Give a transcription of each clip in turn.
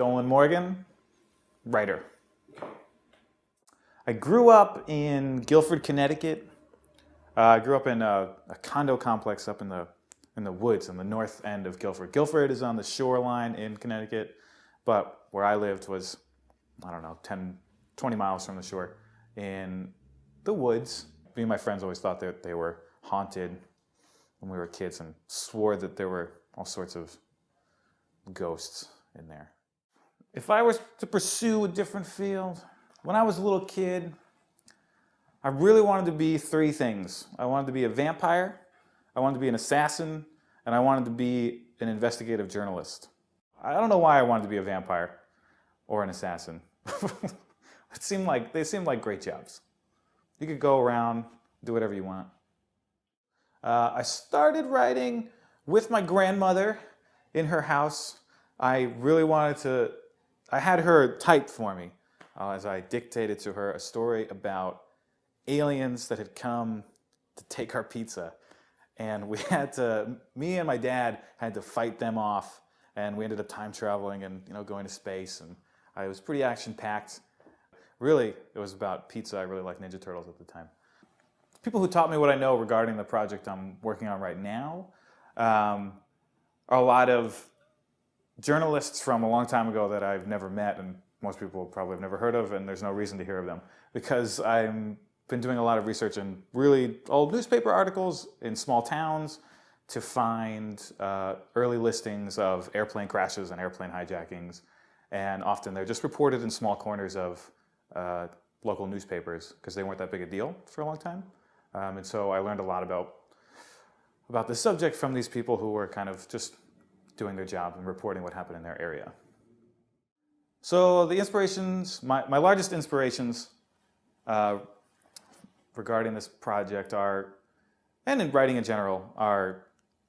Dolan Morgan, writer. I grew up in Guilford, Connecticut. I grew up in a condo complex up in the woods on the north end of Guilford. Guilford is on the shoreline in Connecticut, but where I lived was, I don't know, 10, 20 miles from the shore in the woods. Me and my friends always thought that they were haunted when we were kids and swore that there were all sorts of ghosts in there. If I was to pursue a different field, when I was a little kid, I really wanted to be three things. I wanted to be a vampire, I wanted to be an assassin, and I wanted to be an investigative journalist. I don't know why I wanted to be a vampire or an assassin. They seemed like great jobs. You could go around, do whatever you want. I started writing with my grandmother in her house. I had her type for me as I dictated to her a story about aliens that had come to take our pizza. And me and my dad had to fight them off, and we ended up time traveling and going to space, and it was pretty action-packed. Really, it was about pizza. I really liked Ninja Turtles at the time. People who taught me what I know regarding the project I'm working on right now are a lot of journalists from a long time ago that I've never met, and most people probably have never heard of, and there's no reason to hear of them, because I've been doing a lot of research in really old newspaper articles in small towns to find early listings of airplane crashes and airplane hijackings, and often they're just reported in small corners of local newspapers because they weren't that big a deal for a long time. And so I learned a lot about the subject from these people who were kind of just doing their job and reporting what happened in their area. So the inspirations, my largest inspirations regarding this project are, and in writing in general, are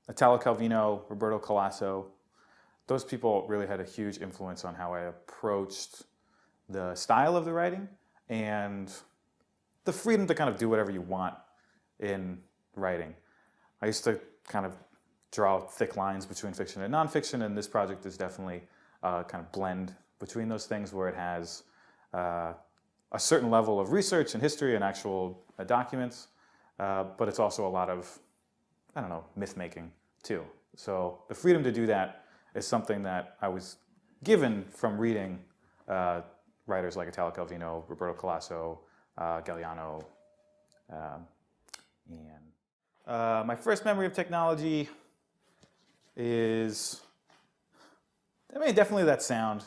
Italo Calvino, Roberto Colasso. Those people really had a huge influence on how I approached the style of the writing and the freedom to kind of do whatever you want in writing. I used to kind of draw thick lines between fiction and nonfiction, and this project is definitely kind of blend between those things, where it has a certain level of research and history and actual documents, but it's also a lot of, I don't know, myth-making too. So the freedom to do that is something that I was given from reading writers like Italo Calvino, Roberto Colasso, Galliano, and my first memory of technology is, definitely that sound,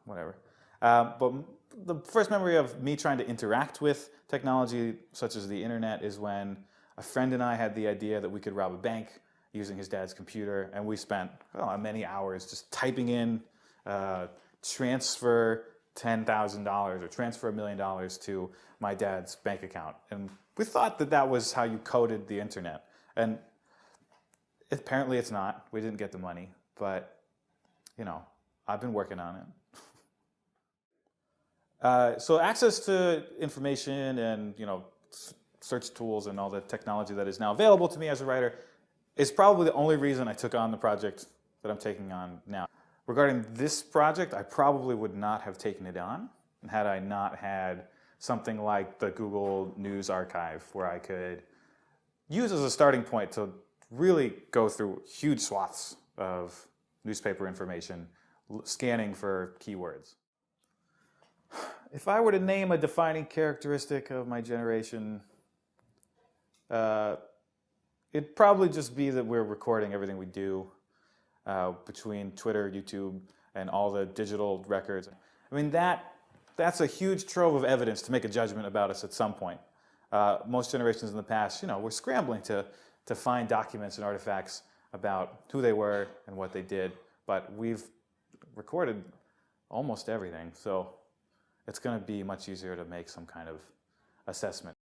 whatever. But the first memory of me trying to interact with technology, such as the internet, is when a friend and I had the idea that we could rob a bank using his dad's computer, and we spent many hours just typing in transfer $10,000 or transfer $1 million to my dad's bank account. And we thought that that was how you coded the internet. And apparently it's not. We didn't get the money, but I've been working on it. So access to information and search tools and all the technology that is now available to me as a writer is probably the only reason I took on the project that I'm taking on now. Regarding this project, I probably would not have taken it on had I not had something like the Google News Archive, where I could use as a starting point to really go through huge swaths of newspaper information, scanning for keywords. If I were to name a defining characteristic of my generation, it'd probably just be that we're recording everything we do between Twitter, YouTube, and all the digital records. That's a huge trove of evidence to make a judgment about us at some point. Most generations in the past, were scrambling to find documents and artifacts about who they were and what they did, but we've recorded almost everything, so it's going to be much easier to make some kind of assessment.